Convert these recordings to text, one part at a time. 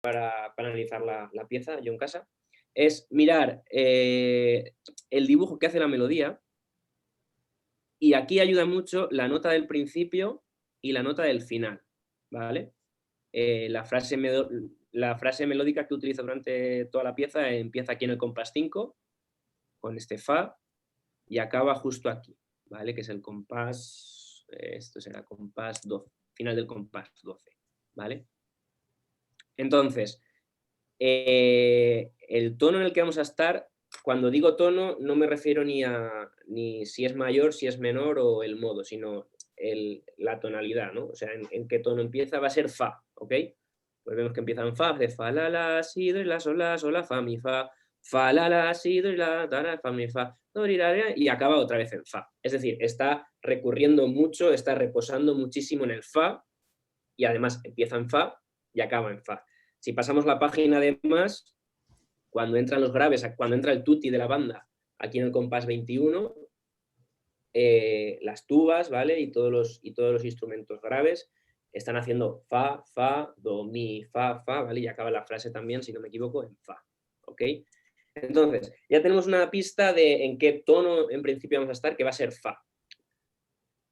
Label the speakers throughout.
Speaker 1: para analizar la pieza, yo en casa, es mirar el dibujo que hace la melodía, y aquí ayuda mucho la nota del principio y la nota del final, ¿vale? La frase melódica que utilizo durante toda la pieza empieza aquí en el compás 5, con este fa, y acaba justo aquí, ¿vale? Que es el compás, esto será compás 12, final del compás 12, ¿vale? Entonces, el tono en el que vamos a estar, cuando digo tono, no me refiero ni si es mayor, si es menor o el modo, sino la tonalidad, ¿no? O sea, en qué tono empieza, va a ser fa, ¿ok? Pues vemos que empieza en fa, de fa, la, si, do, la, sol, la, fa, mi, fa, la, si, do, la, fa, mi, fa, do, y acaba otra vez en fa. Es decir, está recurriendo mucho, está reposando muchísimo en el fa, y además empieza en fa y acaba en fa. Si pasamos la página, además, cuando entran los graves, cuando entra el tutti de la banda, aquí en el compás 21, las tubas, ¿vale? Y todos los instrumentos graves están haciendo fa, fa, do, mi, fa, ¿vale? Y acaba la frase también, si no me equivoco, en fa, ¿ok? Entonces, ya tenemos una pista de en qué tono en principio vamos a estar, que va a ser fa.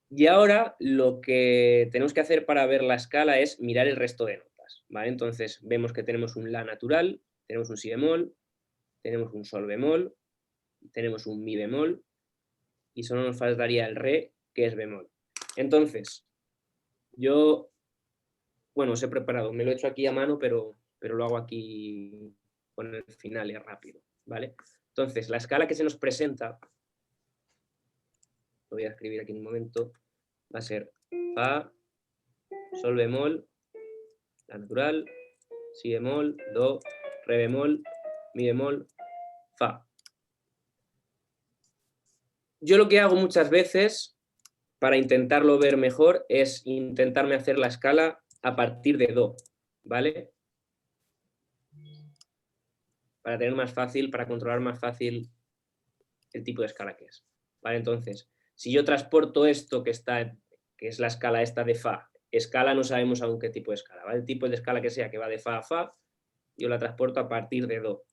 Speaker 1: Y ahora lo que tenemos que hacer para ver la escala es mirar el resto de notas, ¿vale? Entonces vemos que tenemos un la natural, tenemos un si bemol, tenemos un sol bemol, tenemos un mi bemol y solo nos faltaría el re, que es bemol. Entonces, yo, bueno, os he preparado, me lo he hecho aquí a mano, pero lo hago aquí con el final y rápido, ¿vale? Entonces, la escala que se nos presenta, lo voy a escribir aquí en un momento, va a ser fa, sol bemol, la natural, si bemol, do, re bemol, mi bemol, fa. Yo lo que hago muchas veces para intentarlo ver mejor es intentarme hacer la escala a partir de do, ¿vale? Para tener más fácil, para controlar más fácil el tipo de escala que es, ¿vale? Entonces, si yo transporto esto que es la escala esta de fa, escala no sabemos aún qué tipo de escala, ¿vale? El tipo de escala que sea que va de fa a fa, yo la transporto a partir de do.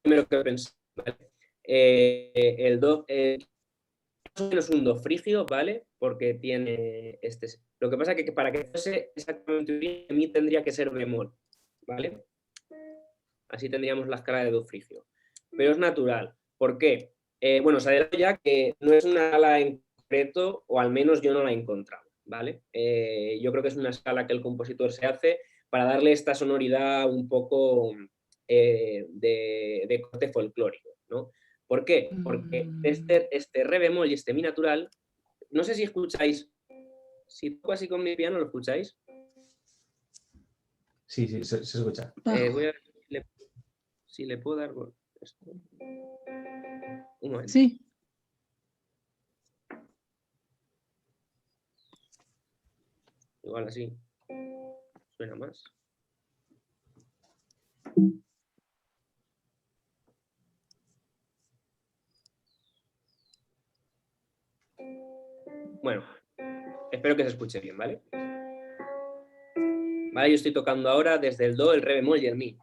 Speaker 1: Primero que pensé, ¿vale? El do es menos un do frigio, ¿vale? Porque tiene este. Lo que pasa es que para que fuese exactamente bien, a mí tendría que ser bemol, ¿vale? Así tendríamos la escala de do frigio. Pero es natural. ¿Por qué? Bueno, os adelanto ya que no es una escala en concreto, o al menos yo no la he encontrado, ¿vale? Yo creo que es una escala que el compositor se hace para darle esta sonoridad un poco de corte folclórico, ¿no? ¿Por qué? Porque este re bemol y este mi natural, no sé si escucháis, si toco así con mi piano, ¿lo escucháis?
Speaker 2: Sí, se escucha.
Speaker 1: Voy a ver si le puedo dar esto. Un momento.
Speaker 3: Sí.
Speaker 1: Igual así suena más. Bueno, espero que se escuche bien, ¿vale? Vale, yo estoy tocando ahora desde el do, el re bemol y el mi.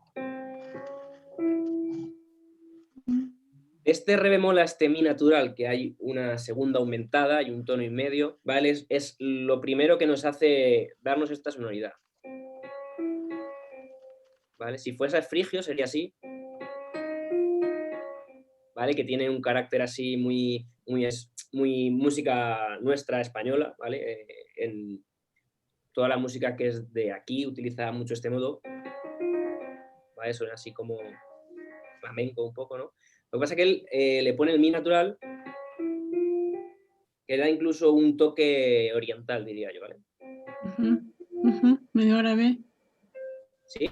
Speaker 1: Este re bemol a este mi natural, que hay una segunda aumentada y un tono y medio, ¿vale? Es lo primero que nos hace darnos esta sonoridad. ¿Vale? Si fuese frigio sería así, ¿vale? Que tiene un carácter así muy música nuestra española, ¿vale? En toda la música que es de aquí utiliza mucho este modo, ¿vale? Suena así como flamenco un poco, ¿no? Lo que pasa es que él le pone el mi natural, que da incluso un toque oriental, diría yo, ¿vale?
Speaker 2: Media hora B.
Speaker 1: ¿Sí?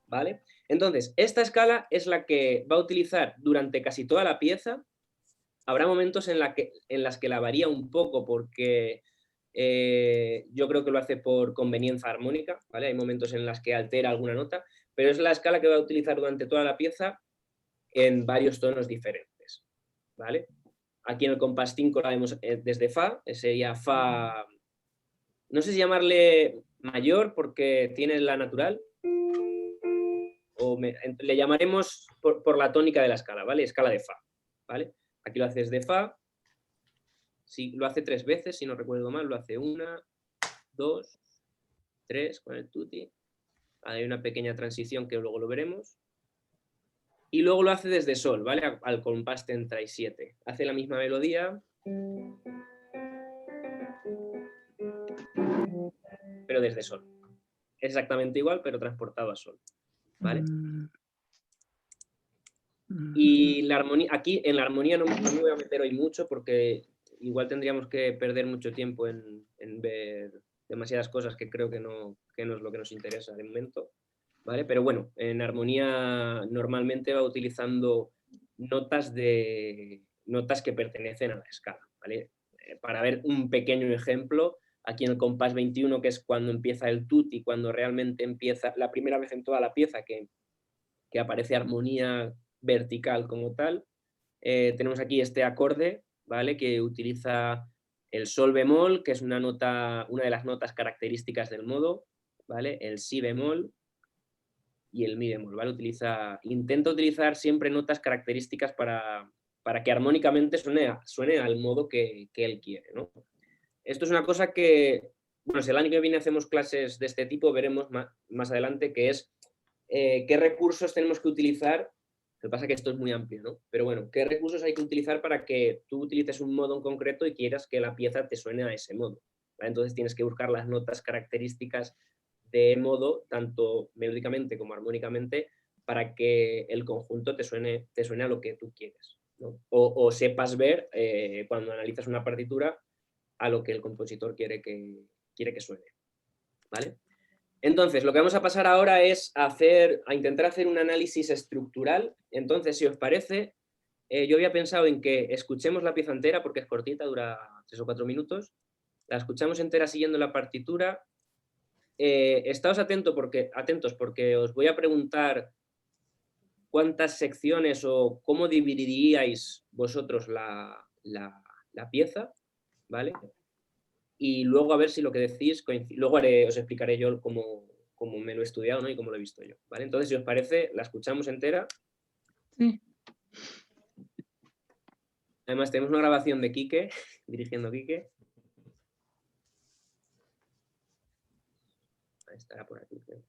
Speaker 1: ¿Vale? Entonces, esta escala es la que va a utilizar durante casi toda la pieza. Habrá momentos en las que la varía un poco porque yo creo que lo hace por conveniencia armónica, ¿vale? Hay momentos en los que altera alguna nota, pero es la escala que va a utilizar durante toda la pieza en varios tonos diferentes, ¿vale? Aquí en el compás 5 la vemos desde Fa, sería Fa, no sé si llamarle mayor porque tiene la natural, o le llamaremos por la tónica de la escala, ¿vale? Escala de Fa, ¿vale? Aquí lo haces de Fa, si lo hace 3 veces, si no recuerdo mal, lo hace 1, 2, 3 con el tutti. Hay una pequeña transición que luego lo veremos. Y luego lo hace desde Sol, ¿vale? Al compás 37. Hace la misma melodía, pero desde Sol. Exactamente igual, pero transportado a Sol, ¿vale? Y la armonía, aquí en la armonía no me voy a meter hoy mucho porque igual tendríamos que perder mucho tiempo en ver demasiadas cosas que creo que no es lo que nos interesa de momento, ¿vale? Pero bueno, en armonía normalmente va utilizando notas que pertenecen a la escala, ¿vale? Para ver un pequeño ejemplo, aquí en el compás 21, que es cuando empieza el tutti, cuando realmente empieza la primera vez en toda la pieza que aparece armonía vertical como tal. Tenemos aquí este acorde, ¿vale? Que utiliza el sol bemol, que es una de las notas características del modo, ¿vale? El si bemol y el mi bemol, ¿vale? Intenta utilizar siempre notas características para que armónicamente suene al modo que él quiere, ¿no? Esto es una cosa que, bueno, si el año que viene hacemos clases de este tipo, veremos más adelante, que es qué recursos tenemos que utilizar. Lo que pasa es que esto es muy amplio, ¿no? Pero bueno, ¿qué recursos hay que utilizar para que tú utilices un modo en concreto y quieras que la pieza te suene a ese modo? ¿Vale? Entonces tienes que buscar las notas características de modo, tanto melódicamente como armónicamente, para que el conjunto te suene a lo que tú quieres, ¿no? O sepas ver, cuando analizas una partitura, a lo que el compositor quiere que suene, ¿vale? Entonces, lo que vamos a pasar ahora es a intentar hacer un análisis estructural. Entonces, si os parece, yo había pensado en que escuchemos la pieza entera, porque es cortita, dura 3 o 4 minutos. La escuchamos entera siguiendo la partitura. Estáos atentos porque os voy a preguntar cuántas secciones o cómo dividiríais vosotros la pieza, ¿vale? Y luego a ver si lo que decís coincide. Luego os explicaré yo cómo me lo he estudiado, ¿no? Y cómo lo he visto yo, ¿vale? Entonces, si os parece, la escuchamos entera.
Speaker 2: Sí.
Speaker 1: Además, tenemos una grabación de Quique, dirigiendo Quique. Ahí estará por aquí, creo.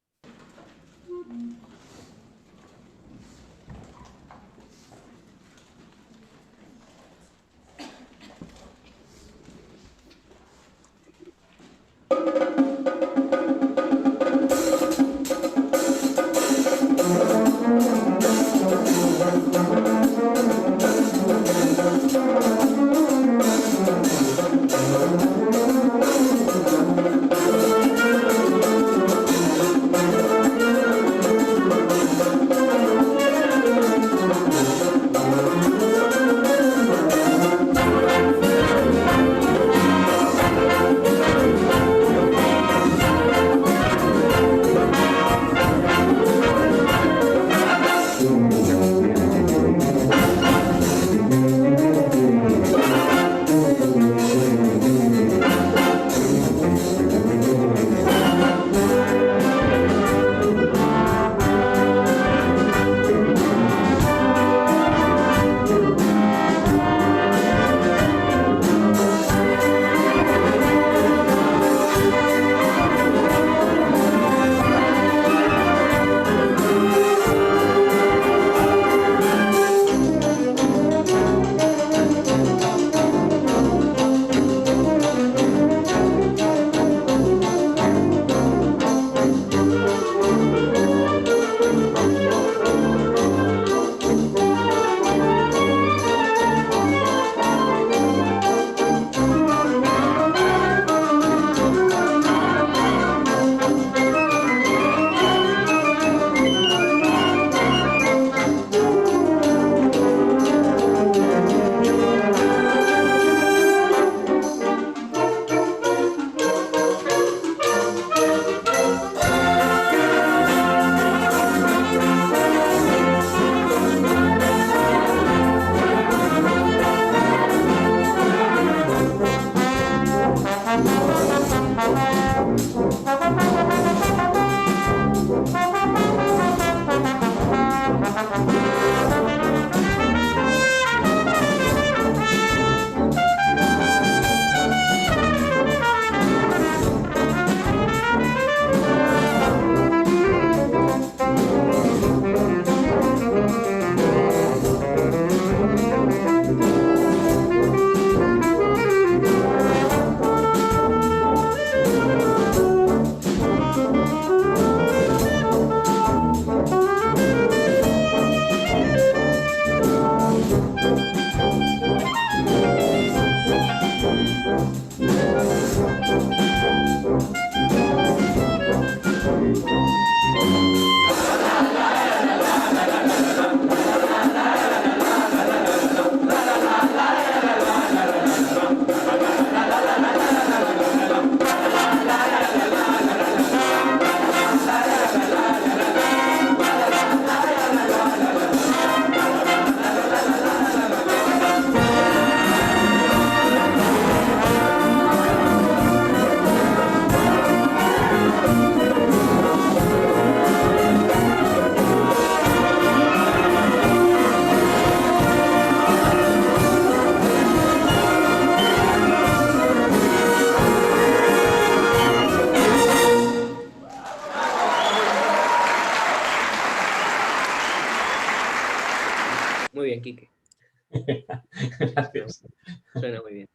Speaker 3: Gracias.
Speaker 1: Suena muy bien.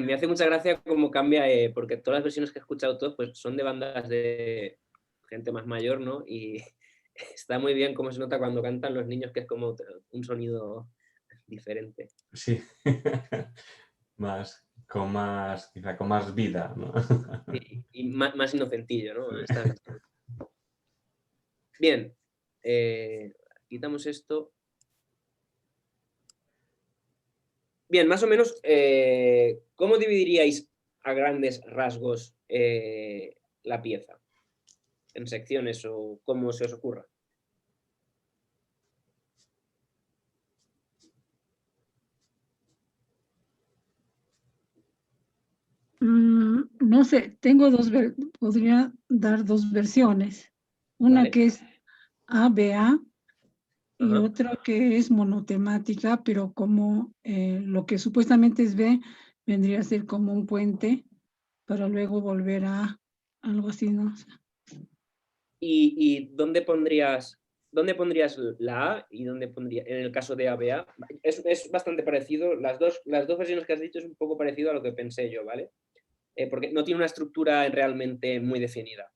Speaker 1: Me hace mucha gracia cómo cambia, porque todas las versiones que he escuchado todos pues, son de bandas de gente más mayor, ¿no? Y está muy bien cómo se nota cuando cantan los niños, que es como un sonido diferente.
Speaker 3: Sí. Quizá con más vida, ¿no?
Speaker 1: Y más inocentillo, ¿no?
Speaker 3: Sí.
Speaker 1: Está bien. Bien, quitamos esto. Bien, más o menos, ¿cómo dividiríais a grandes rasgos la pieza? ¿En secciones o cómo se os ocurra?
Speaker 2: No sé, podría dar dos versiones. Una
Speaker 1: Vale.
Speaker 2: que es ABA y
Speaker 1: Ajá.
Speaker 2: otra que es monotemática, pero como lo que supuestamente es B vendría a ser como un puente para luego volver a algo así, ¿no?
Speaker 1: ¿Y dónde pondrías la A y dónde pondrías, en el caso de ABA? Es bastante parecido, las dos versiones que has dicho es un poco parecido a lo que pensé yo, ¿vale? Porque no tiene una estructura realmente muy definida.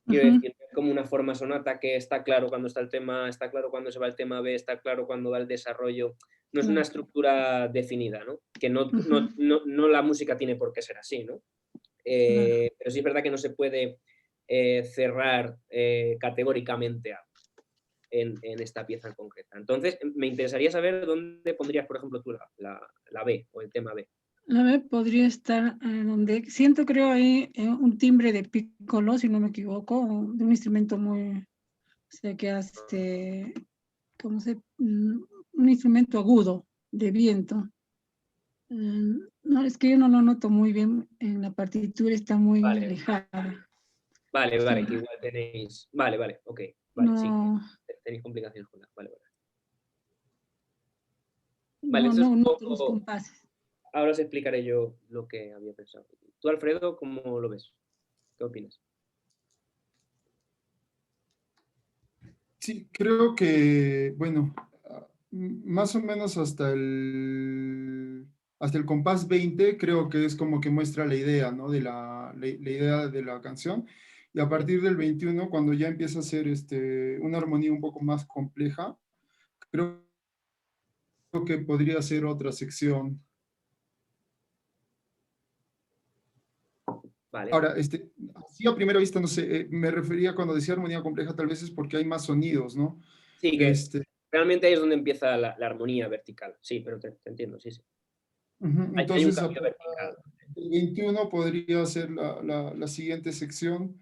Speaker 1: Quiero
Speaker 2: Ujú,
Speaker 1: decir, es como una forma sonata que está claro cuando está el tema A, está claro cuando se va el tema B, está claro cuando va el desarrollo. No es una
Speaker 2: claro.
Speaker 1: estructura definida, ¿no? Que
Speaker 2: Ujú,
Speaker 1: no la música tiene por qué ser así, ¿no?
Speaker 2: claro.
Speaker 1: Pero sí es verdad que no se puede cerrar categóricamente en esta pieza en concreta. Entonces, me interesaría saber dónde pondrías, por ejemplo, tú la B o el tema B.
Speaker 2: La B podría estar donde siento, creo, ahí un timbre de piccolo, si no me equivoco, de un instrumento muy, o sea, que hace, ¿cómo se? Un instrumento agudo de viento. No, es que yo no lo noto muy bien en la partitura, está muy
Speaker 1: Vale,
Speaker 2: alejada.
Speaker 1: vale,
Speaker 2: Sí,
Speaker 1: que igual tenéis. Vale, ok. Vale, sí,
Speaker 2: no,
Speaker 1: tenéis complicaciones con la. Vale. Vale,
Speaker 2: no,
Speaker 1: esto es
Speaker 2: no
Speaker 1: un
Speaker 2: noto los
Speaker 1: poco.
Speaker 2: compases.
Speaker 1: Ahora os explicaré yo lo que había pensado. Tú, Alfredo, ¿cómo lo ves? ¿Qué opinas?
Speaker 4: Sí, creo que, bueno, más o menos hasta el compás 20 creo que es como que muestra la idea, ¿no? De la idea de la canción. Y a partir del 21, cuando ya empieza a ser una armonía un poco más compleja, creo que podría ser otra sección.
Speaker 1: Vale.
Speaker 4: Ahora, así a primera vista, no sé, me refería cuando decía armonía compleja, tal vez es porque hay más sonidos, ¿no?
Speaker 1: Sí, que
Speaker 4: Este,
Speaker 1: realmente ahí es donde empieza la armonía vertical. Sí, pero te entiendo, sí. Hay un
Speaker 4: entonces,
Speaker 1: cambio vertical.
Speaker 4: el 21 podría ser la siguiente sección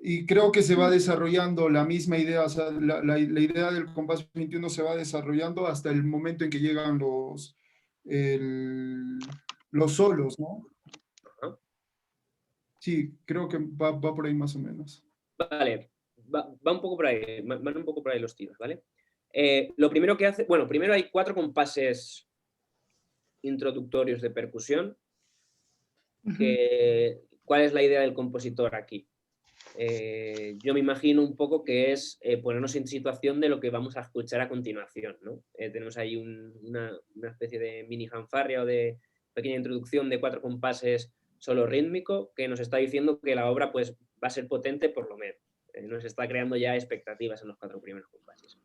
Speaker 4: y creo que se va desarrollando la misma idea, o sea, la idea del compás 21 se va desarrollando hasta el momento en que llegan los solos, ¿no?
Speaker 1: Ajá.
Speaker 4: Sí, creo que va por ahí más o menos.
Speaker 1: Vale, va un poco por ahí, van un poco por ahí los tiros, ¿vale? Lo primero que hace, bueno, primero hay 4 compases introductorios de percusión. ¿Cuál es la idea del compositor aquí? Yo me imagino un poco que es ponernos en situación de lo que vamos a escuchar a continuación, ¿no? Tenemos ahí una especie de mini fanfarria o de pequeña introducción de 4 compases solo rítmico que nos está diciendo que la obra pues, va a ser potente por lo menos. Nos está creando ya expectativas en los 4 primeros compases.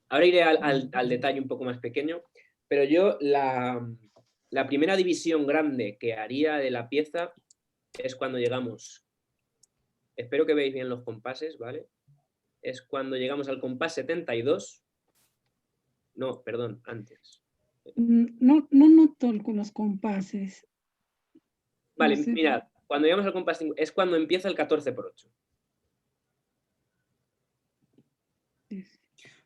Speaker 1: Ahora iré al detalle un poco más pequeño, pero yo la primera división grande que haría de la pieza es cuando llegamos. Espero que veáis bien los compases, ¿vale? Es cuando llegamos al compás 72. No, perdón, antes.
Speaker 2: No, no noto los compases. No
Speaker 1: Vale,
Speaker 2: sé.
Speaker 1: mirad, cuando llegamos al compás 5, es cuando empieza el 14/8.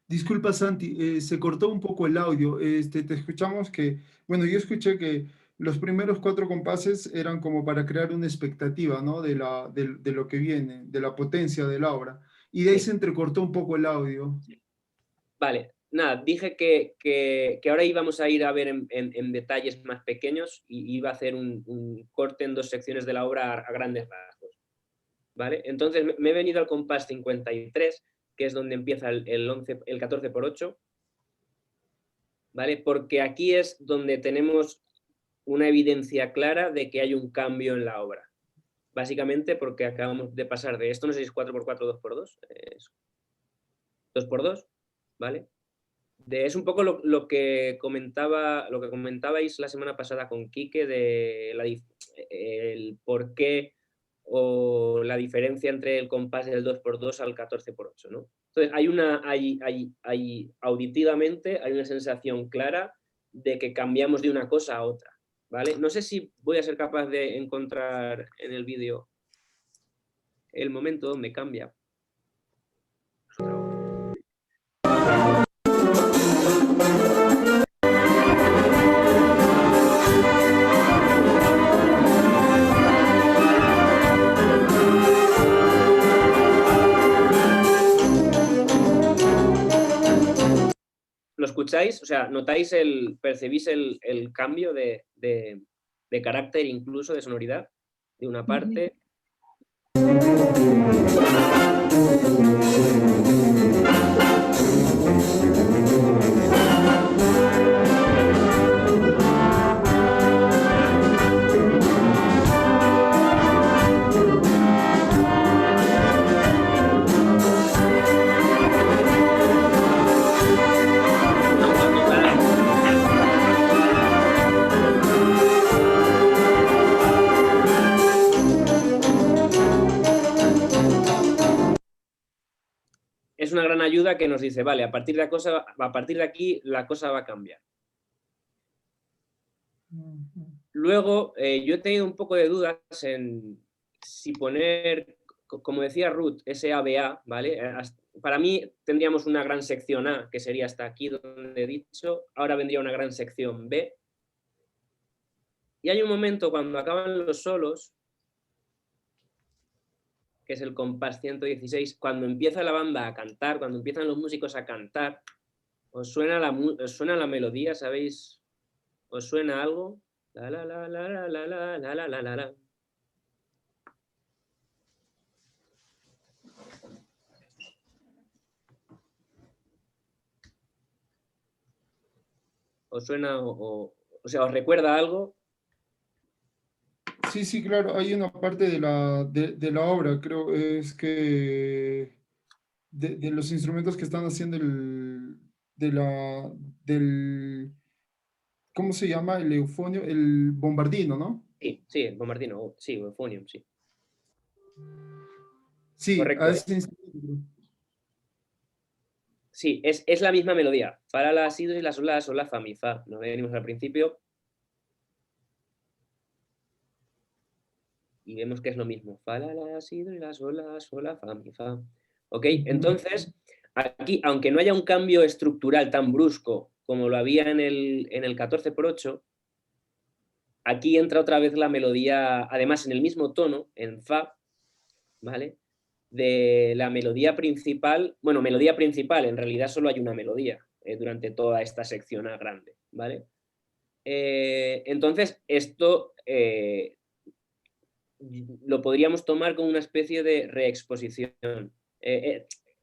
Speaker 4: Disculpa, Santi, se cortó un poco el audio. Te escuchamos que, bueno, yo escuché que los primeros 4 compases eran como para crear una expectativa, ¿no? De lo que viene, de la potencia de la obra. Y de ahí
Speaker 1: Sí.
Speaker 4: se entrecortó un poco el audio.
Speaker 1: Vale, nada, dije que ahora íbamos a ir a ver en detalles más pequeños y iba a hacer un corte en 2 secciones de la obra a grandes rasgos. ¿Vale? Entonces me he venido al compás 53, que es donde empieza el 14/8. ¿vale? Porque aquí es donde tenemos una evidencia clara de que hay un cambio en la obra. Básicamente porque acabamos de pasar de esto, no sé si es 4x4 o 2x2, es 2x2, ¿vale? Es un poco lo que comentabais la semana pasada con Quique de el por qué o la diferencia entre el compás del 2x2 al 14x8, ¿no? Entonces, auditivamente hay una sensación clara de que cambiamos de una cosa a otra, ¿vale? No sé si voy a ser capaz de encontrar en el vídeo el momento donde cambia. ¿Lo escucháis? O sea, ¿notáis percibís el cambio de carácter, incluso de sonoridad, de una parte? Es una gran ayuda que nos dice, vale, a partir de aquí la cosa va a cambiar. Luego, yo he tenido un poco de dudas en si poner, como decía Ruth, ese ABA, ¿vale? Para mí tendríamos una gran sección A, que sería hasta aquí donde he dicho, ahora vendría una gran sección B. Y hay un momento cuando acaban los solos, que es el compás 116, cuando empieza la banda a cantar, cuando empiezan los músicos a cantar, ¿os suena la melodía? ¿Sabéis? ¿Os suena algo? La, la, la, la, la, la, la, la, la, la, la. ¿Os suena o sea, os recuerda algo?
Speaker 4: Sí, sí, claro, hay una parte de la obra, creo, es que de los instrumentos que están haciendo del, ¿cómo se llama? El eufonio, el bombardino, ¿no?
Speaker 1: Sí, el bombardino, sí, o euphonium, sí.
Speaker 4: Sí, a
Speaker 1: Correcto.
Speaker 4: ese instrumento.
Speaker 1: Sí, es la misma melodía. Fa, la, la, si, do, y la, sol, la, fa, mi, fa. Nos venimos al principio. Y vemos que es lo mismo. Fa, la, la, si, do, y la, sol, la, fa, mi, fa. ¿Ok? Entonces, aquí, aunque no haya un cambio estructural tan brusco como lo había en el 14x8, aquí entra otra vez la melodía, además en el mismo tono, en fa, ¿vale? De la melodía principal, bueno, melodía principal, en realidad solo hay una melodía durante toda esta sección A grande, ¿vale? Entonces, esto lo podríamos tomar como una especie de reexposición.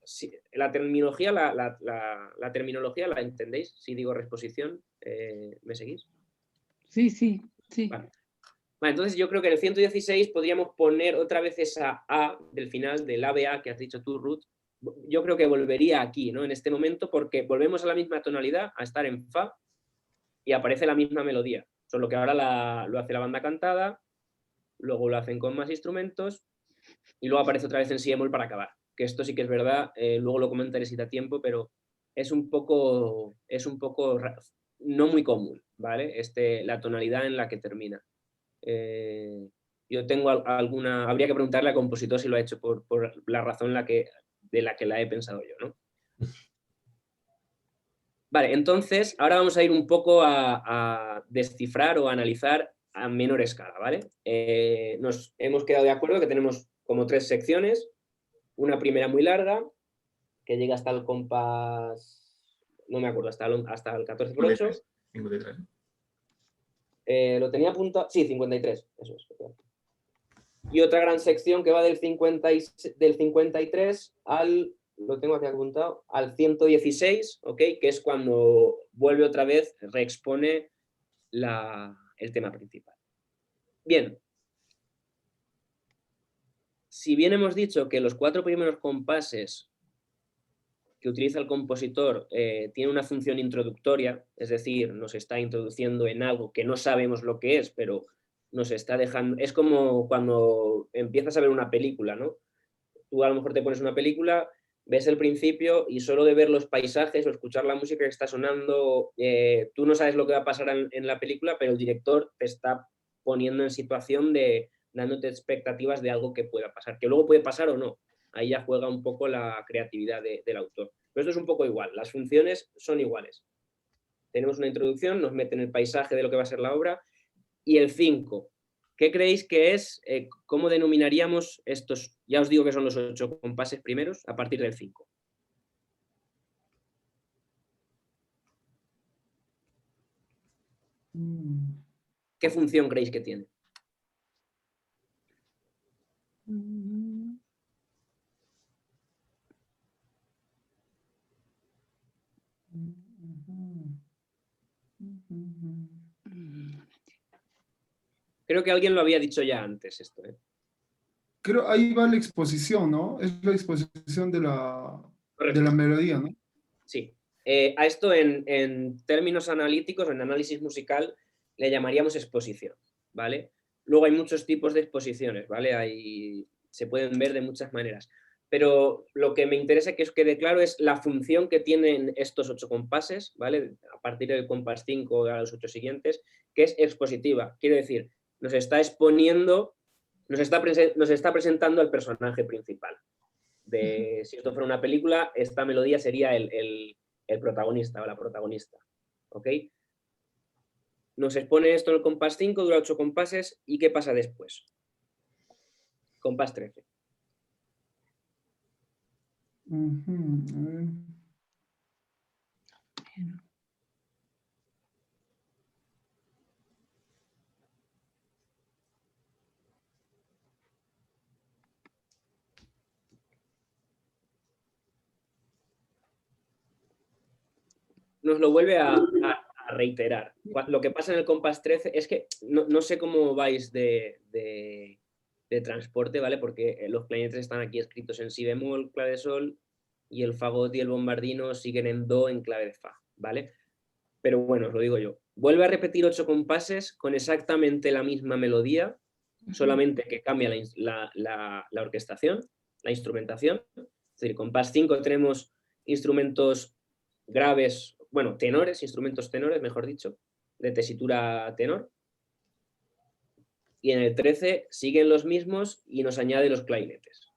Speaker 1: Sí, la terminología la terminología la entendéis, si digo reexposición, ¿me seguís?
Speaker 2: Sí, sí, sí.
Speaker 1: Vale. Vale, entonces yo creo que en el 116 podríamos poner otra vez esa A del final del ABA que has dicho tú, Ruth. Yo creo que volvería aquí, ¿no? En este momento, porque volvemos a la misma tonalidad, a estar en Fa, y aparece la misma melodía. Solo que ahora lo hace la banda cantada, luego lo hacen con más instrumentos, y luego aparece otra vez en si bemol para acabar. Que esto sí que es verdad, luego lo comentaré si da tiempo, pero es un poco no muy común, ¿vale? La tonalidad en la que termina. Yo tengo alguna, habría que preguntarle al compositor si lo ha hecho por la razón de la que la he pensado yo, ¿no? Vale, entonces ahora vamos a ir un poco a descifrar o a analizar a menor escala, ¿vale? Nos hemos quedado de acuerdo que tenemos como 3 secciones, una primera muy larga, que llega hasta el compás, no me acuerdo, hasta el 14x8.
Speaker 3: 53.
Speaker 1: Lo tenía apuntado, sí, 53, eso es. Y otra gran sección que va del 53 al lo tengo aquí apuntado, al 116, ¿ok? Que es cuando vuelve otra vez, reexpone el tema principal. Bien. Si bien hemos dicho que los 4 primeros compases que utiliza el compositor tienen una función introductoria, es decir, nos está introduciendo en algo que no sabemos lo que es, pero nos está dejando... Es como cuando empiezas a ver una película, ¿no? Tú a lo mejor te pones una película, ves el principio y solo de ver los paisajes o escuchar la música que está sonando, tú no sabes lo que va a pasar en la película, pero el director te está poniendo en situación de dándote expectativas de algo que pueda pasar, que luego puede pasar o no. Ahí ya juega un poco la creatividad del autor. Pero esto es un poco igual, las funciones son iguales. Tenemos una introducción, nos mete en el paisaje de lo que va a ser la obra, y el 5. ¿Qué creéis que es? ¿Cómo denominaríamos estos? Ya os digo que son los 8 compases primeros a partir del 5. ¿Qué función creéis que tiene? Creo que alguien lo había dicho ya antes esto.
Speaker 4: Creo ahí va la exposición, ¿no? Es la exposición de la melodía, ¿no?
Speaker 1: Sí. A esto en términos analíticos, en análisis musical, le llamaríamos exposición, ¿vale? Luego hay muchos tipos de exposiciones, ¿vale? Se pueden ver de muchas maneras. Pero lo que me interesa que os quede claro es la función que tienen estos 8 compases, ¿vale? A partir del compás 5 a los 8 siguientes, que es expositiva. Quiere decir, nos está exponiendo, nos está presentando al personaje principal. Si esto fuera una película, esta melodía sería el protagonista o la protagonista. ¿Ok? Nos expone esto en el compás 5, dura 8 compases, ¿y qué pasa después? Compás 13. Nos lo vuelve a reiterar. Lo que pasa en el compás 13 es que no sé cómo vais de transporte, ¿vale? Porque los clarinetes están aquí escritos en si bemol, clave de sol, y el fagot y el bombardino siguen en do en clave de fa, ¿vale? Pero bueno, os lo digo yo. Vuelve a repetir 8 compases con exactamente la misma melodía, solamente que cambia la orquestación, la instrumentación. Es decir, compás 5 tenemos instrumentos graves, bueno, tenores, instrumentos tenores, mejor dicho, de tesitura tenor. Y en el 13 siguen los mismos y nos añade los clarinetes.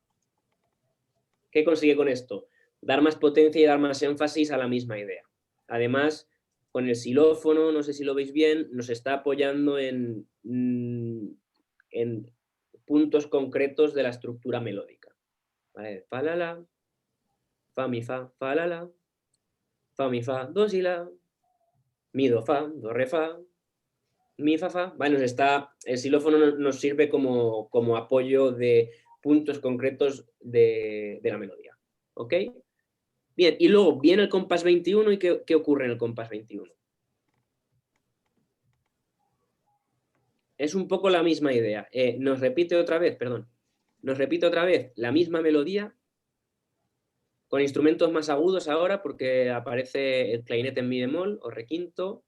Speaker 1: ¿Qué consigue con esto? Dar más potencia y dar más énfasis a la misma idea. Además, con el xilófono, no sé si lo veis bien, nos está apoyando en puntos concretos de la estructura melódica. ¿Vale? Fa, la, la, fa, mi, fa, la, la, fa, mi, fa, do, si, la, mi, do, fa, do, re, fa, mi, fa, fa. Vale, el xilófono nos sirve como apoyo de puntos concretos de la melodía. ¿Ok? Bien, y luego viene el compás 21 y ¿qué ocurre en el compás 21? Es un poco la misma idea. Nos repite otra vez la misma melodía con instrumentos más agudos ahora porque aparece el clarinete en mi bemol o re quinto,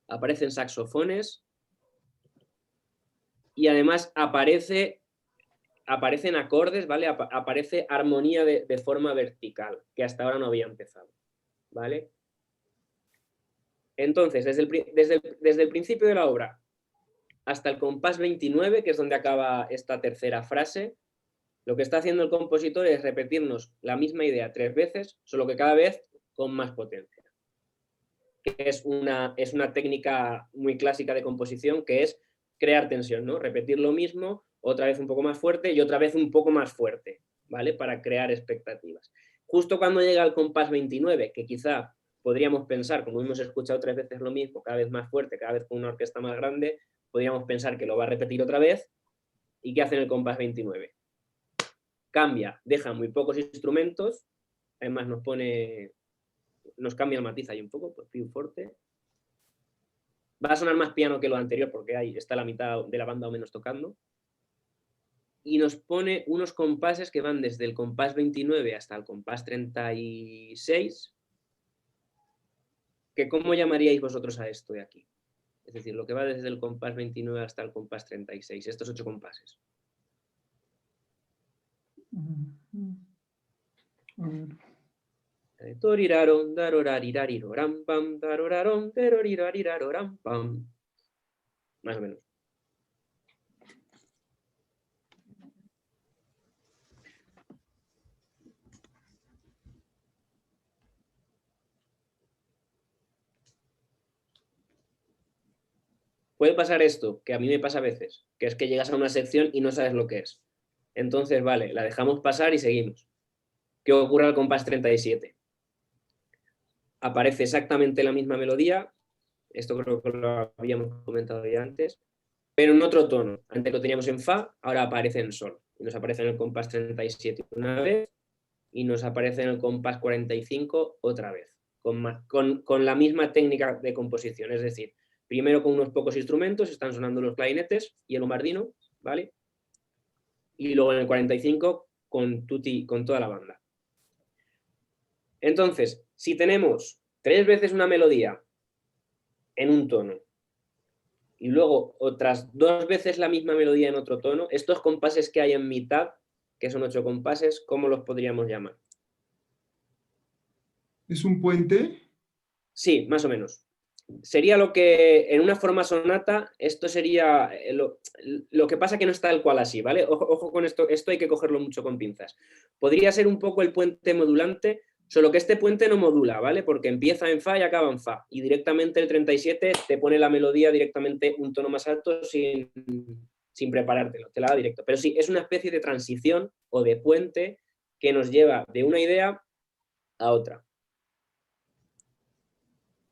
Speaker 1: aparecen saxofones y además aparecen acordes, ¿vale? Aparece armonía de forma vertical, que hasta ahora no había empezado, ¿vale? Entonces, desde el principio de la obra hasta el compás 29, que es donde acaba esta tercera frase, lo que está haciendo el compositor es repetirnos la misma idea 3 veces, solo que cada vez con más potencia. Que es una técnica muy clásica de composición, que es crear tensión, ¿no? Repetir lo mismo, otra vez un poco más fuerte y otra vez un poco más fuerte, ¿vale? Para crear expectativas. Justo cuando llega al compás 29, que quizá podríamos pensar, como hemos escuchado 3 veces lo mismo, cada vez más fuerte, cada vez con una orquesta más grande, podríamos pensar que lo va a repetir otra vez. ¿Y qué hace en el compás 29? cambia, deja muy pocos instrumentos, además nos cambia el matiz ahí un poco, pues più forte. Va a sonar más piano que lo anterior porque ahí está la mitad de la banda o menos tocando. Y nos pone unos compases que van desde el compás 29 hasta el compás 36, que ¿cómo llamaríais vosotros a esto de aquí? Es decir, lo que va desde el compás 29 hasta el compás 36, estos 8 compases.
Speaker 4: A ver.
Speaker 1: Toriraron, darorariraroram, pam, darorarón, terorirariraroram, pam. Más o menos. Puede pasar esto, que a mí me pasa a veces, que es que llegas a una sección y no sabes lo que es. Entonces, vale, la dejamos pasar y seguimos. ¿Qué ocurre al compás 37? Aparece exactamente la misma melodía, esto creo que lo habíamos comentado ya antes, pero en otro tono. Antes lo teníamos en Fa, ahora aparece en Sol. Y nos aparece en el compás 37 una vez y nos aparece en el compás 45 otra vez, con la misma técnica de composición, es decir, primero con unos pocos instrumentos, están sonando los clarinetes y el bombardino, ¿vale? Y luego en el 45 con toda la banda. Entonces, si tenemos 3 veces una melodía en un tono y luego otras 2 veces la misma melodía en otro tono, estos compases que hay en mitad, que son 8 compases, ¿cómo los podríamos llamar?
Speaker 4: ¿Es un puente?
Speaker 1: Sí, más o menos. Sería lo que en una forma sonata, esto sería lo que pasa que no está tal cual así, ¿vale? Ojo con esto hay que cogerlo mucho con pinzas. Podría ser un poco el puente modulante, solo que este puente no modula, ¿vale? Porque empieza en Fa y acaba en Fa. Y directamente el 37 te pone la melodía directamente un tono más alto sin preparártelo, te la da directo. Pero sí, es una especie de transición o de puente que nos lleva de una idea a otra.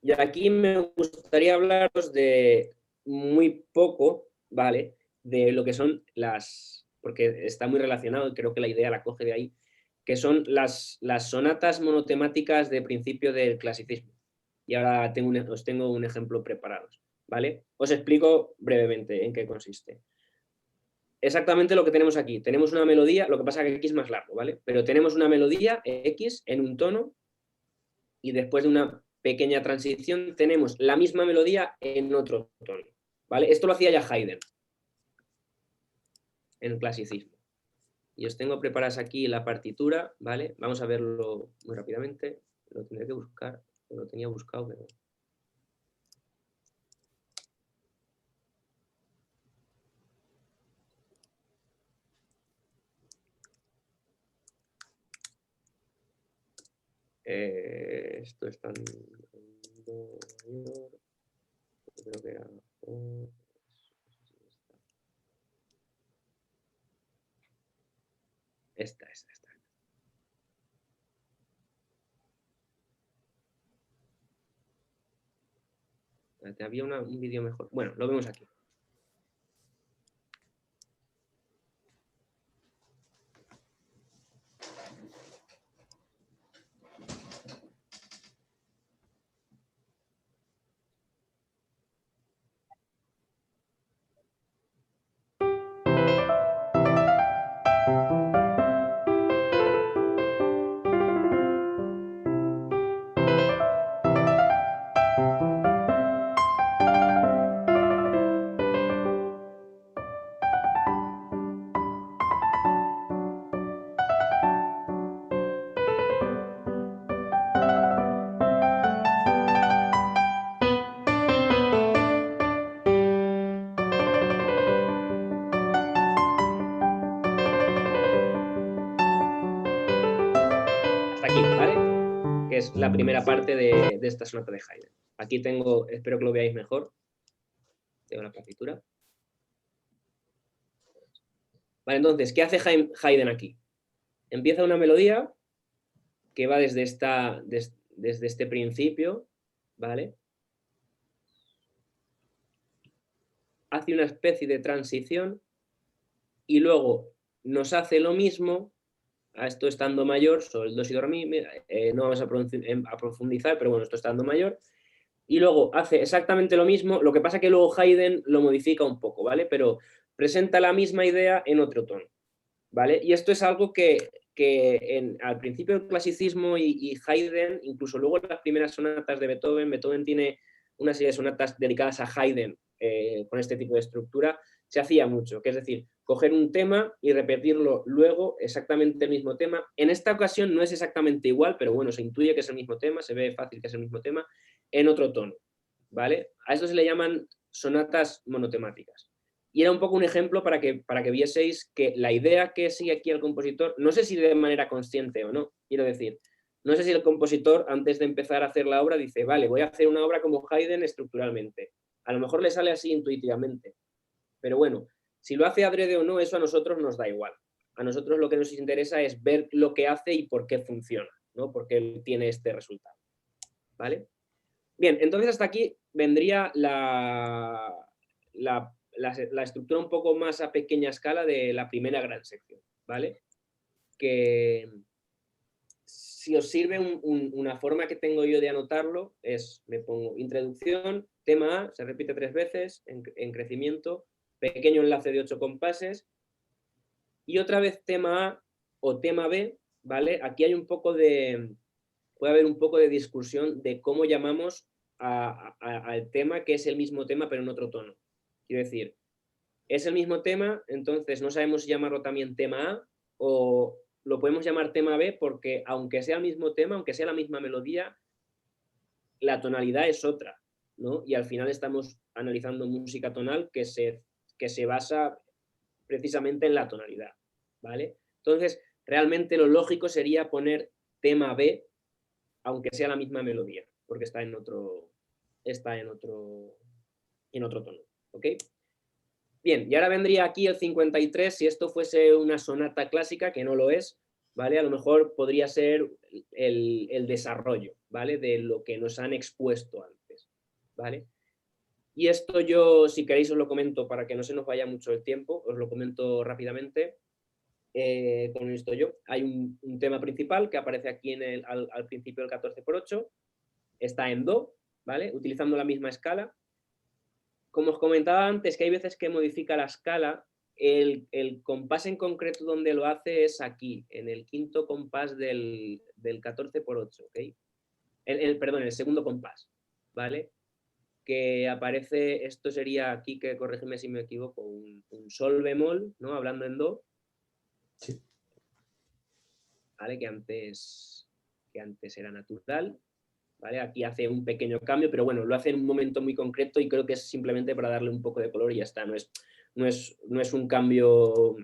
Speaker 1: Y aquí me gustaría hablaros de muy poco, ¿vale? De lo que son porque está muy relacionado y creo que la idea la coge de ahí, que son las sonatas monotemáticas de principio del clasicismo. Y ahora os tengo un ejemplo preparado, ¿vale? Os explico brevemente en qué consiste. Exactamente lo que tenemos aquí. Tenemos una melodía, lo que pasa es que aquí es más largo, ¿vale? Pero tenemos una melodía X en un tono y después de una pequeña transición tenemos la misma melodía en otro tono, ¿vale? Esto lo hacía ya Haydn en el clasicismo. Y os tengo preparadas aquí la partitura, ¿vale? Vamos a verlo muy rápidamente. Lo tendré que buscar, lo tenía buscado, pero... esto está en do mayor, creo que era... Esta. Había un vídeo mejor. Bueno, lo vemos aquí. Hasta aquí, ¿vale? Que es la primera parte de esta sonata de Haydn. Aquí tengo, espero que lo veáis mejor. Tengo la partitura. Vale, entonces, ¿qué hace Haydn aquí? Empieza una melodía que va desde este principio, ¿vale? Hace una especie de transición y luego nos hace lo mismo, a esto está en do mayor, sol, do, si, do, re, mi, no vamos a profundizar, pero bueno, esto está en do mayor. Y luego hace exactamente lo mismo, lo que pasa que luego Haydn lo modifica un poco, ¿vale? Pero presenta la misma idea en otro tono, ¿vale? Y esto es algo que al principio del clasicismo y Haydn, incluso luego en las primeras sonatas de Beethoven tiene una serie de sonatas dedicadas a Haydn con este tipo de estructura, se hacía mucho, que es decir, coger un tema y repetirlo luego exactamente el mismo tema. En esta ocasión no es exactamente igual, pero bueno, se intuye que es el mismo tema, se ve fácil que es el mismo tema, en otro tono, ¿vale? A esto se le llaman sonatas monotemáticas. Y era un poco un ejemplo para que vieseis que la idea que sigue aquí el compositor, no sé si de manera consciente o no, quiero decir, no sé si el compositor antes de empezar a hacer la obra dice, vale, voy a hacer una obra como Haydn estructuralmente. A lo mejor le sale así intuitivamente, pero bueno, si lo hace adrede o no, eso a nosotros nos da igual. A nosotros lo que nos interesa es ver lo que hace y por qué funciona, ¿no? Por qué él tiene este resultado, ¿vale? Bien, entonces hasta aquí vendría la estructura un poco más a pequeña escala de la primera gran sección, ¿vale? Que si os sirve una forma que tengo yo de anotarlo es, me pongo introducción, tema A, se repite 3 veces en crecimiento, pequeño enlace de 8 compases, y otra vez tema A o tema B, ¿vale? Aquí hay puede haber un poco de discusión de cómo llamamos al tema que es el mismo tema pero en otro tono. Quiero decir, es el mismo tema, entonces no sabemos si llamarlo también tema A o lo podemos llamar tema B porque aunque sea el mismo tema, aunque sea la misma melodía, la tonalidad es otra, ¿no? Y al final estamos analizando música tonal que se basa precisamente en la tonalidad, ¿vale? Entonces, realmente lo lógico sería poner tema B aunque sea la misma melodía, porque está en otro tono, ¿ok? Bien, y ahora vendría aquí el 53, si esto fuese una sonata clásica, que no lo es, ¿vale? A lo mejor podría ser el desarrollo, ¿vale? De lo que nos han expuesto antes, ¿vale? Y esto yo, si queréis, os lo comento para que no se nos vaya mucho el tiempo, os lo comento rápidamente. Con esto hay un tema principal que aparece aquí al principio del 14/8, está en do, ¿vale? Utilizando la misma escala. Como os comentaba antes, que hay veces que modifica la escala, el compás en concreto donde lo hace es aquí, en el quinto compás del 14/8, ¿ok? Perdón, el segundo compás, ¿vale? Que aparece, esto sería aquí, que corrígeme si me equivoco, un sol bemol, ¿no? Hablando en do.
Speaker 3: Sí.
Speaker 1: ¿Vale? Que antes era natural, ¿vale? Aquí hace un pequeño cambio, pero bueno, lo hace en un momento muy concreto y creo que es simplemente para darle un poco de color y ya está, no es un cambio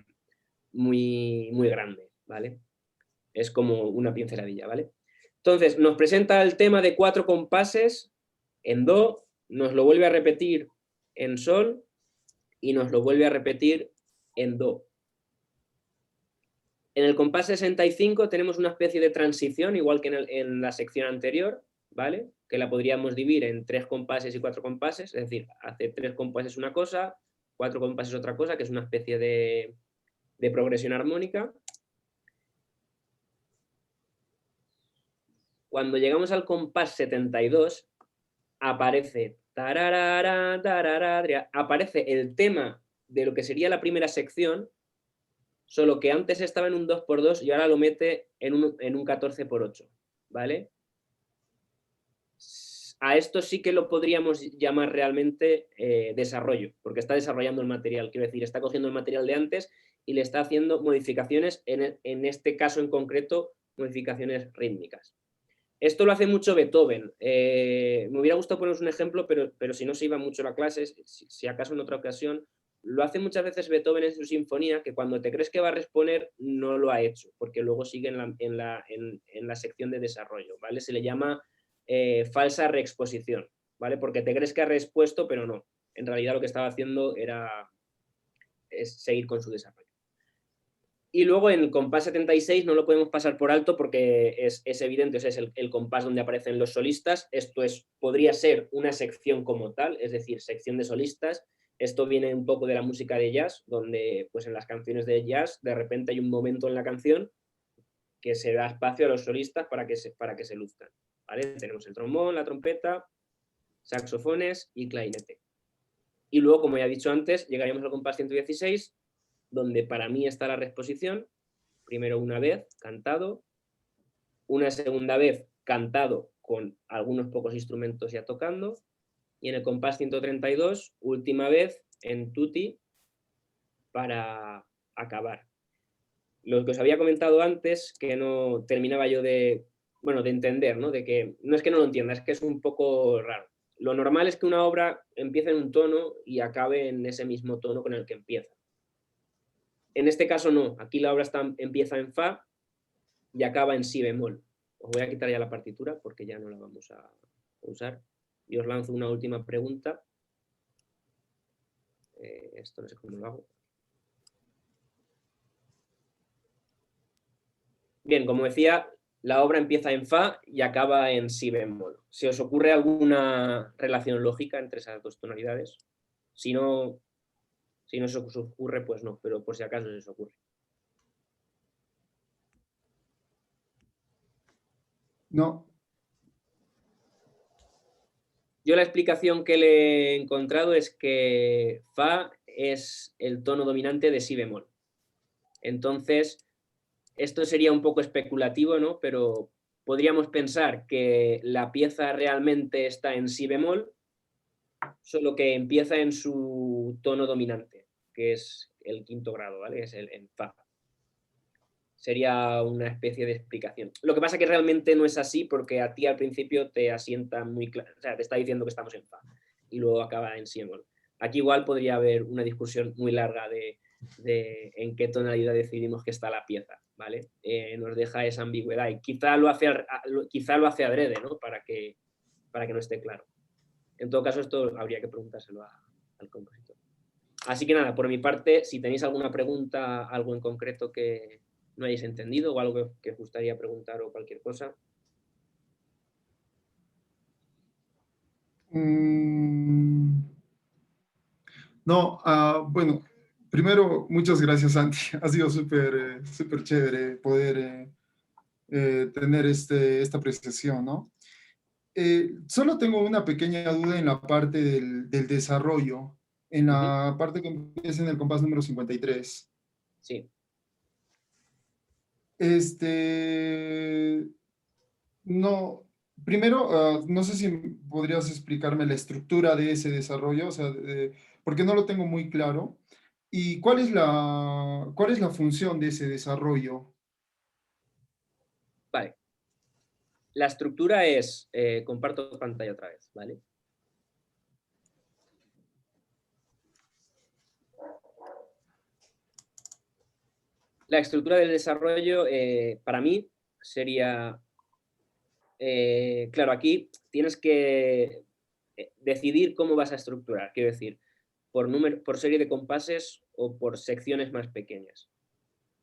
Speaker 1: muy, muy grande, ¿vale? Es como una pinceladilla, ¿vale? Entonces, nos presenta el tema de 4 compases en do, nos lo vuelve a repetir en sol y nos lo vuelve a repetir en do. En el compás 65 tenemos una especie de transición, igual que en la sección anterior, ¿vale? Que la podríamos dividir en 3 compases y 4 compases, es decir, hace 3 compases una cosa, 4 compases otra cosa, que es una especie de progresión armónica. Cuando llegamos al compás 72, aparece aparece el tema de lo que sería la primera sección, solo que antes estaba en un 2/2 y ahora lo mete en un 14/8, ¿vale? A esto sí que lo podríamos llamar realmente desarrollo, porque está desarrollando el material, quiero decir, está cogiendo el material de antes y le está haciendo modificaciones, en este caso en concreto, modificaciones rítmicas. Esto lo hace mucho Beethoven. Me hubiera gustado poneros un ejemplo, pero si no se iba mucho la clase, si acaso en otra ocasión, lo hace muchas veces Beethoven en su sinfonía, que cuando te crees que va a responder, no lo ha hecho, porque luego sigue en la sección de desarrollo, ¿vale? Se le llama falsa reexposición, ¿vale? Porque te crees que ha respuesto, pero no. En realidad lo que estaba haciendo es seguir con su desarrollo. Y luego en el compás 76 no lo podemos pasar por alto porque es evidente, o sea, es el compás donde aparecen los solistas. Esto podría ser una sección como tal, es decir, sección de solistas. Esto viene un poco de la música de jazz, donde pues en las canciones de jazz de repente hay un momento en la canción que se da espacio a los solistas para que se luzcan, ¿vale? Tenemos el trombón, la trompeta, saxofones y clarinete. Y luego, como ya he dicho antes, llegaríamos al compás 116, donde para mí está la reexposición, primero una vez cantado, una segunda vez cantado con algunos pocos instrumentos ya tocando, y en el compás 132, última vez en tutti para acabar. Lo que os había comentado antes, que no terminaba yo de entender, ¿no? De que no es que no lo entienda, es que es un poco raro. Lo normal es que una obra empiece en un tono y acabe en ese mismo tono con el que empieza. En este caso no, aquí la obra empieza en fa y acaba en si bemol. Os voy a quitar ya la partitura porque ya no la vamos a usar. Y os lanzo una última pregunta. Esto no sé cómo lo hago. Bien, como decía, la obra empieza en fa y acaba en si bemol. ¿Se os ocurre alguna relación lógica entre esas dos tonalidades? Si no se os ocurre, pues no, pero por si acaso se os ocurre.
Speaker 4: No.
Speaker 1: Yo la explicación que le he encontrado es que fa es el tono dominante de si bemol. Entonces, esto sería un poco especulativo, ¿no? Pero podríamos pensar que la pieza realmente está en si bemol, solo que empieza en su tono dominante, que es el quinto grado, ¿vale? Es en fa. Sería una especie de explicación. Lo que pasa es que realmente no es así porque a ti al principio te asienta muy claro, o sea, te está diciendo que estamos en fa y luego acaba en si bemol. Aquí igual podría haber una discusión muy larga de en qué tonalidad decidimos que está la pieza, ¿vale? Nos deja esa ambigüedad y quizá lo hace adrede, ¿no? Para que no esté claro. En todo caso, esto habría que preguntárselo al compositor. Así que nada, por mi parte, si tenéis alguna pregunta, algo en concreto que no hayáis entendido o algo que os gustaría preguntar o cualquier cosa.
Speaker 4: No, bueno, primero, muchas gracias, Santi. Ha sido súper súper chévere poder tener esta apreciación, ¿no? Solo tengo una pequeña duda en la parte del desarrollo, en la parte que empieza en el compás número 53.
Speaker 1: Sí.
Speaker 4: No, primero, no sé si podrías explicarme la estructura de ese desarrollo, o sea, porque no lo tengo muy claro. ¿Y cuál es la función de ese desarrollo?
Speaker 1: Vale. La estructura es, comparto pantalla otra vez, ¿vale? La estructura del desarrollo, para mí, sería, claro, aquí tienes que decidir cómo vas a estructurar, quiero decir, por serie de compases o por secciones más pequeñas.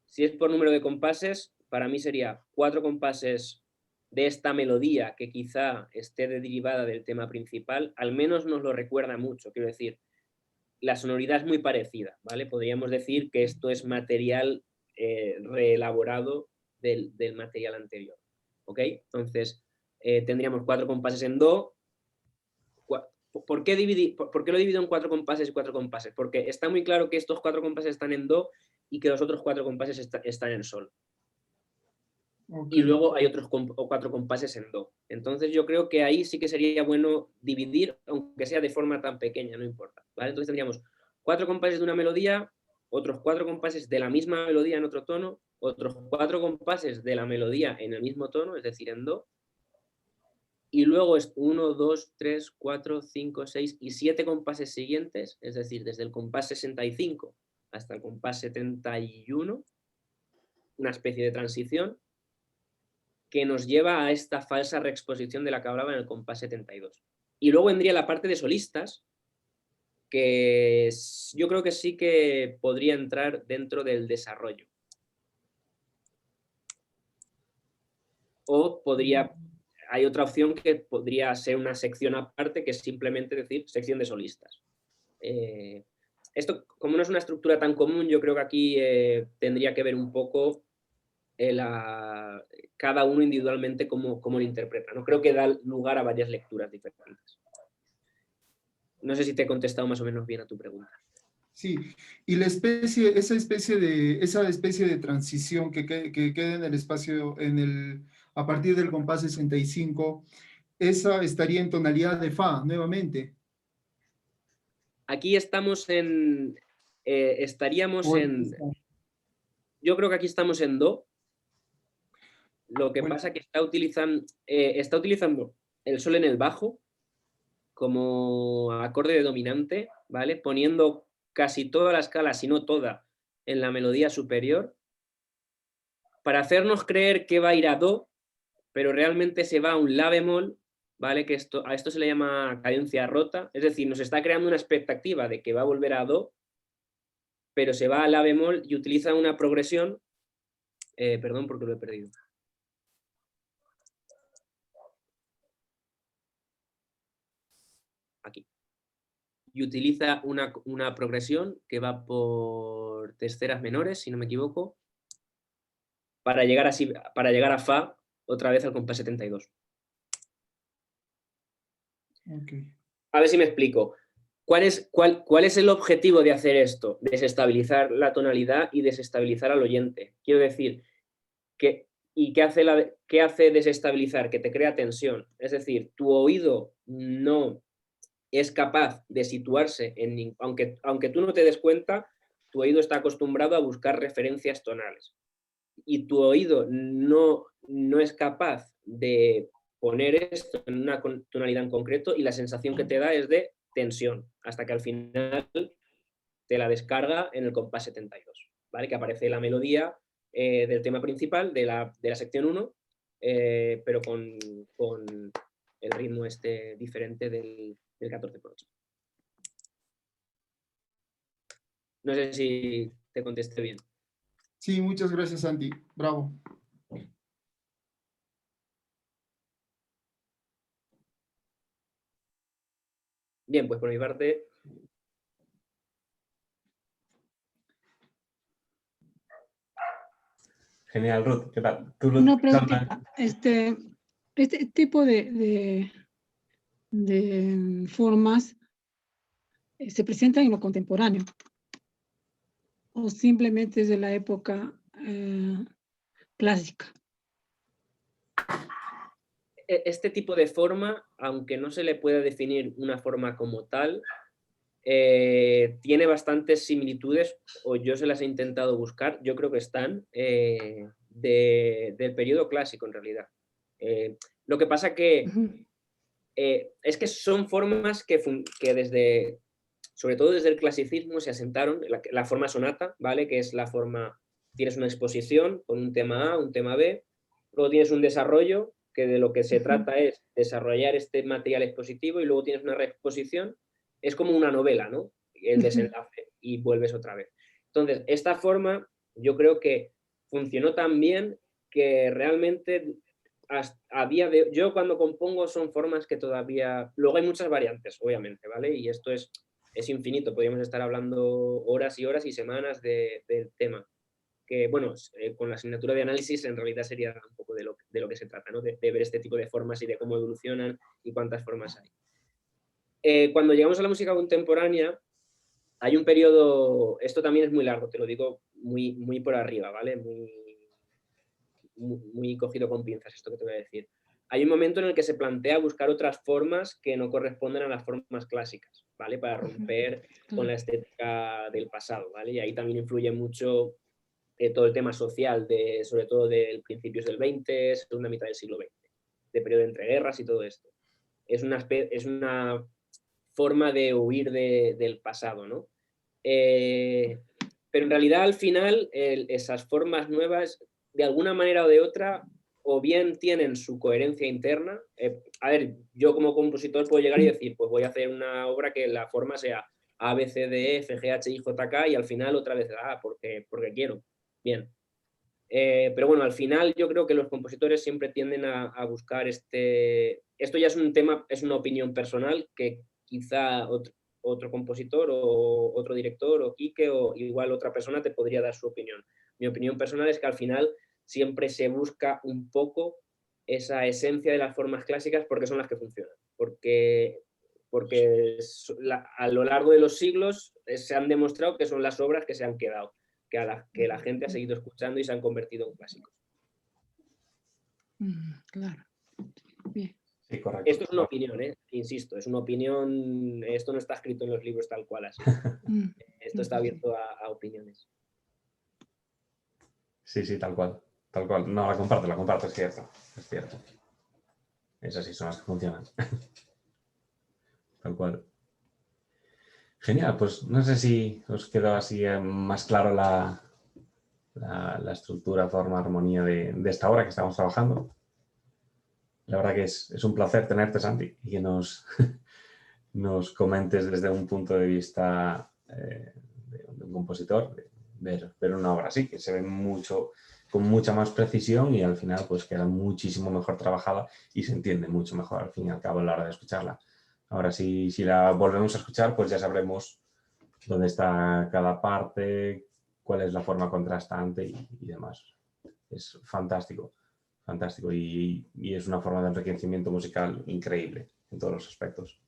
Speaker 1: Si es por número de compases, para mí sería 4 compases de esta melodía que quizá esté derivada del tema principal, al menos nos lo recuerda mucho, quiero decir, la sonoridad es muy parecida, ¿vale? Podríamos decir que esto es material reelaborado del material anterior, ¿ok? Entonces, tendríamos 4 compases en do. ¿Por qué lo divido en 4 compases y 4 compases? Porque está muy claro que estos 4 compases están en do y que los otros 4 compases están en sol.
Speaker 4: Okay.
Speaker 1: Y luego hay otros 4 compases en do. Entonces yo creo que ahí sí que sería bueno dividir, aunque sea de forma tan pequeña, no importa, ¿vale? Entonces tendríamos 4 compases de una melodía, otros 4 compases de la misma melodía en otro tono, otros 4 compases de la melodía en el mismo tono, es decir, en do, y luego es 1, 2, 3, 4, 5, 6 y 7 compases siguientes, es decir, desde el compás 65 hasta el compás 71, una especie de transición que nos lleva a esta falsa reexposición de la que hablaba en el compás 72. Y luego vendría la parte de solistas, que yo creo que sí que podría entrar dentro del desarrollo. O hay otra opción que podría ser una sección aparte, que es simplemente decir sección de solistas. Esto, como no es una estructura tan común, yo creo que aquí tendría que ver un poco cada uno individualmente cómo lo interpreta, ¿no? Creo que da lugar a varias lecturas diferentes. No sé si te he contestado más o menos bien a tu pregunta.
Speaker 4: Sí, y esa especie de transición que queda en el espacio, a partir del compás 65, esa estaría en tonalidad de fa, nuevamente.
Speaker 1: Aquí estamos yo creo que aquí estamos en do. Lo que
Speaker 4: Bueno,
Speaker 1: pasa es que está utilizando el sol en el bajo como acorde de dominante, ¿vale? Poniendo casi toda la escala, si no toda, en la melodía superior, para hacernos creer que va a ir a do, pero realmente se va a un la bemol, ¿vale? Que a esto se le llama cadencia rota, es decir, nos está creando una expectativa de que va a volver a do, pero se va a la bemol y utiliza una progresión, perdón porque lo he perdido. Aquí. Y utiliza una progresión que va por terceras menores, si no me equivoco, para llegar a fa otra vez al compás 72.
Speaker 4: okay.
Speaker 1: A ver si me explico. ¿Cuál es el objetivo de hacer esto? Desestabilizar la tonalidad y desestabilizar al oyente. Quiero decir, ¿qué hace desestabilizar? Que te crea tensión. Es decir, tu oído no es capaz de situarse aunque tú no te des cuenta, tu oído está acostumbrado a buscar referencias tonales. Y tu oído no es capaz de poner esto en una tonalidad en concreto y la sensación que te da es de tensión, hasta que al final te la descarga en el compás 72, ¿vale? Que aparece la melodía del tema principal de la sección 1, pero con el ritmo diferente del 14/8. No sé si te contesté bien.
Speaker 4: Sí, muchas gracias, Santi. Bravo.
Speaker 1: Bien, pues por mi parte...
Speaker 3: Genial, Ruth. ¿Qué tal? ¿Tú,
Speaker 2: Una
Speaker 3: qué tal
Speaker 2: preguntita. Este tipo de formas se presentan en lo contemporáneo o simplemente es de la época clásica.
Speaker 1: Este tipo de forma, aunque no se le pueda definir una forma como tal, tiene bastantes similitudes, o yo se las he intentado buscar, yo creo que están del periodo clásico en realidad. Lo que pasa que es que son formas que sobre todo desde el clasicismo se asentaron, la forma sonata, ¿vale? Que es la forma, tienes una exposición con un tema A, un tema B, luego tienes un desarrollo, que de lo que se trata es desarrollar este material expositivo, y luego tienes una reexposición, es como una novela, ¿no? El desenlace, y vuelves otra vez. Entonces, esta forma yo creo que funcionó tan bien que realmente yo cuando compongo son formas que todavía... Luego hay muchas variantes, obviamente, ¿vale? Y esto es infinito, podríamos estar hablando horas y horas y semanas del tema. Que, bueno, con la asignatura de análisis en realidad sería un poco de lo que se trata, ¿no? De ver este tipo de formas y de cómo evolucionan y cuántas formas hay. Cuando llegamos a la música contemporánea, hay un periodo, esto también es muy largo, te lo digo muy, muy por arriba, ¿vale? Muy cogido con pinzas esto que te voy a decir. Hay un momento en el que se plantea buscar otras formas que no corresponden a las formas clásicas, ¿vale? Para romper con la estética del pasado, ¿vale? Y ahí también influye mucho todo el tema social, sobre todo de principios del 20, segunda mitad del siglo XX, de periodo de entreguerras y todo esto. Es una forma de huir del pasado, ¿no? Pero en realidad al final esas formas nuevas, de alguna manera o de otra, o bien tienen su coherencia interna. A ver, yo como compositor puedo llegar y decir, pues voy a hacer una obra que la forma sea A, B, C, D, E, F, G, H, I, J, K, y al final otra vez A, porque quiero. Bien. Pero bueno, al final yo creo que los compositores siempre tienden a buscar esto ya es un tema, es una opinión personal que quizá otro compositor o otro director o Quique o igual otra persona te podría dar su opinión. Mi opinión personal es que al final siempre se busca un poco esa esencia de las formas clásicas porque son las que funcionan. Porque a lo largo de los siglos se han demostrado que son las obras que se han quedado, que la gente ha seguido escuchando y se han convertido en clásicos.
Speaker 2: Claro. Bien.
Speaker 3: Sí, correcto.
Speaker 1: Esto es una opinión, insisto, es una opinión, esto no está escrito en los libros tal cual así. Esto está abierto a opiniones.
Speaker 3: Sí, sí, tal cual. Tal cual. No, la comparto, es cierto. Es cierto. Esas sí son las que funcionan. Tal cual. Genial, pues no sé si os quedó así más claro la estructura, forma, armonía de esta obra que estamos trabajando. La verdad que es un placer tenerte, Santi, y que nos comentes desde un punto de vista de un compositor, ver una obra así, que se ve con mucha más precisión y al final pues queda muchísimo mejor trabajada y se entiende mucho mejor al fin y al cabo a la hora de escucharla. Ahora si la volvemos a escuchar, pues ya sabremos dónde está cada parte, cuál es la forma contrastante y demás. Es fantástico, fantástico y es una forma de enriquecimiento musical increíble en todos los aspectos.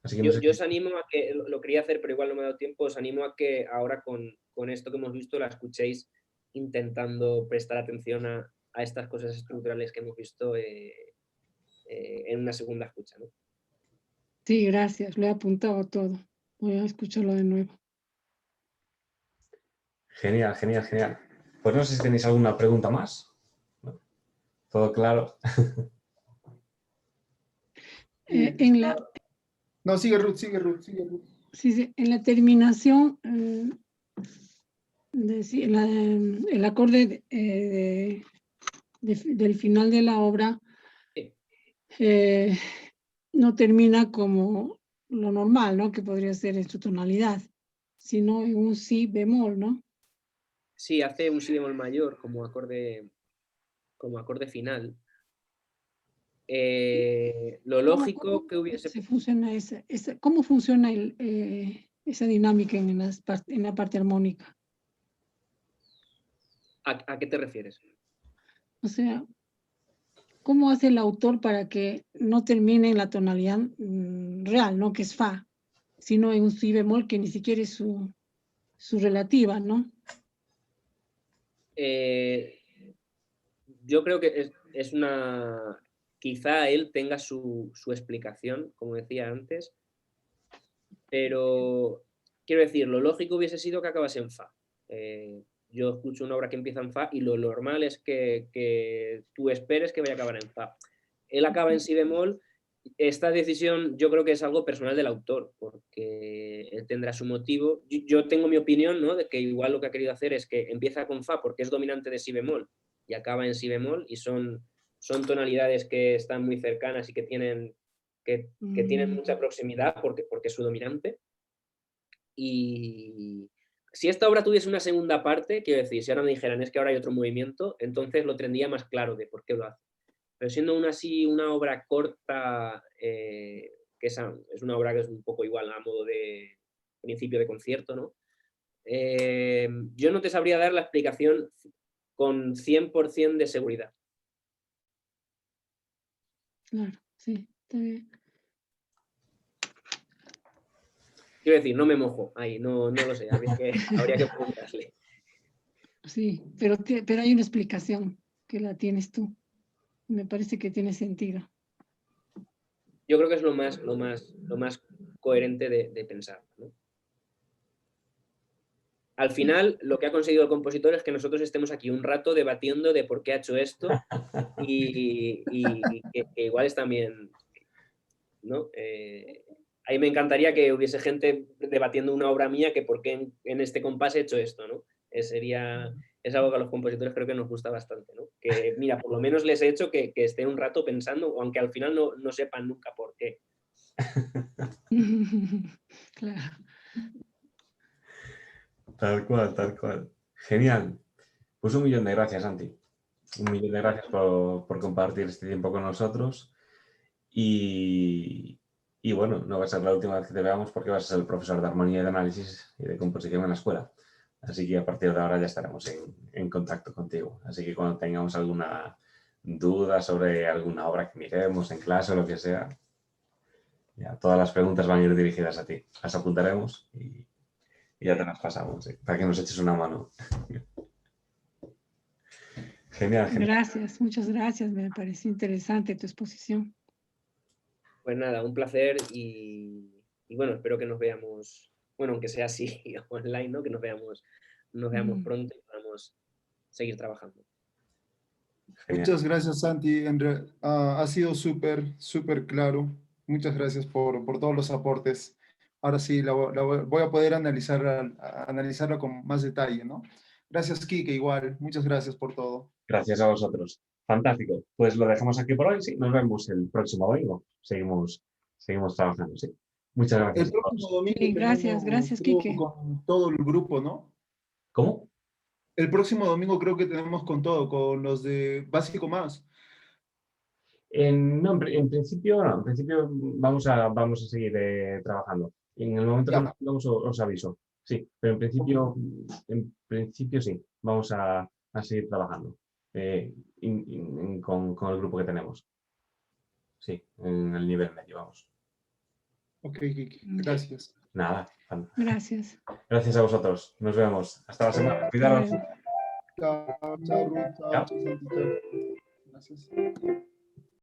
Speaker 3: Así que
Speaker 1: yo os animo a que, lo quería hacer pero igual no me ha dado tiempo, os animo a que ahora con esto que hemos visto la escuchéis intentando prestar atención a estas cosas estructurales que hemos visto en una segunda escucha, ¿no?
Speaker 2: Sí, gracias, lo he apuntado todo. Voy a escucharlo de nuevo.
Speaker 3: Genial, genial, genial. Pues no sé si tenéis alguna pregunta más. ¿No? ¿Todo claro?
Speaker 4: No, sigue Ruth.
Speaker 2: Sí, en la terminación, el acorde del final de la obra no termina como lo normal, ¿no? Que podría ser en su tonalidad, sino en un si bemol, ¿no?
Speaker 1: Sí, hace un si bemol mayor como acorde final. Lo lógico que hubiese...
Speaker 2: ¿Cómo funciona esa dinámica en la parte armónica?
Speaker 1: ¿A qué te refieres?
Speaker 2: O sea, ¿cómo hace el autor para que no termine en la tonalidad real, ¿no? Que es fa, sino en un si bemol que ni siquiera es su relativa, ¿no?
Speaker 1: Yo creo que es una... Quizá él tenga su explicación, como decía antes, pero quiero decir, lo lógico hubiese sido que acabase en fa. Yo escucho una obra que empieza en fa y lo normal es que tú esperes que vaya a acabar en fa. Él acaba en si bemol. Esta decisión yo creo que es algo personal del autor, porque él tendrá su motivo. Yo tengo mi opinión, ¿no? De que igual lo que ha querido hacer es que empieza con fa porque es dominante de si bemol y acaba en si bemol y son tonalidades que están muy cercanas y que tienen mucha proximidad porque es su dominante. Y si esta obra tuviese una segunda parte, quiero decir, si ahora me dijeran es que ahora hay otro movimiento, entonces lo tendría más claro de por qué lo hace. Pero siendo una obra corta, que es una obra que es un poco igual a modo de principio de concierto, ¿no? Yo no te sabría dar la explicación con 100% de seguridad.
Speaker 2: Claro, sí, está bien.
Speaker 1: Quiero decir, no me mojo ahí, no lo sé, habría que preguntarle.
Speaker 2: Sí, pero hay una explicación que la tienes tú. Me parece que tiene sentido.
Speaker 1: Yo creo que es lo más coherente de pensar, ¿no? Al final, lo que ha conseguido el compositor es que nosotros estemos aquí un rato debatiendo de por qué ha hecho esto y que igual es también, ¿no? A mí me encantaría que hubiese gente debatiendo una obra mía que por qué en este compás he hecho esto, ¿no? Es algo que a los compositores creo que nos gusta bastante, ¿no? Que, mira, por lo menos les he hecho que estén un rato pensando, aunque al final no sepan nunca por qué.
Speaker 2: Claro.
Speaker 3: Tal cual, tal cual. Genial. Pues 1.000.000 de gracias, Santi. 1.000.000 de gracias por compartir este tiempo con nosotros. Y bueno, no va a ser la última vez que te veamos porque vas a ser el profesor de armonía y de análisis y de composición en la escuela. Así que a partir de ahora ya estaremos en contacto contigo. Así que cuando tengamos alguna duda sobre alguna obra que miremos en clase o lo que sea, ya todas las preguntas van a ir dirigidas a ti. Las apuntaremos y ya te las pasamos, ¿sí? Para que nos eches una mano. Genial, genial.
Speaker 2: Gracias, muchas gracias. Me pareció interesante tu exposición.
Speaker 1: Pues nada, un placer y bueno, espero que nos veamos, bueno, aunque sea así online, ¿no? Que nos veamos pronto y podamos seguir trabajando.
Speaker 3: Genial.
Speaker 4: Muchas gracias, Santi. Ha sido súper, súper claro. Muchas gracias por todos los aportes. Ahora sí, voy a poder analizarla con más detalle, ¿no? Gracias, Kike, igual. Muchas gracias por todo.
Speaker 3: Gracias a vosotros. Fantástico. Pues lo dejamos aquí por hoy. Sí, nos vemos el próximo domingo. Seguimos trabajando, sí. Muchas gracias.
Speaker 4: El próximo domingo
Speaker 2: Sí, gracias,
Speaker 4: tenemos,
Speaker 2: gracias,
Speaker 4: creo,
Speaker 2: Quique.
Speaker 4: con todo el grupo, ¿no?
Speaker 3: ¿Cómo?
Speaker 4: El próximo domingo creo que tenemos con todo, con los de Básico Más.
Speaker 3: No, en principio no. En principio vamos a seguir trabajando. En el momento que
Speaker 4: Ya.
Speaker 3: nos tengamos os aviso. Sí, pero en principio sí. Vamos a seguir trabajando con el grupo que tenemos. Sí, en el nivel medio, vamos.
Speaker 4: Ok, Kike. Gracias.
Speaker 3: Nada.
Speaker 2: Gracias.
Speaker 3: Gracias a vosotros. Nos vemos. Hasta la semana. Cuidaros.
Speaker 2: Hasta luego.
Speaker 4: Chao, chao, Ruth. Chao,
Speaker 3: Chao.
Speaker 4: Santi, chao. Gracias.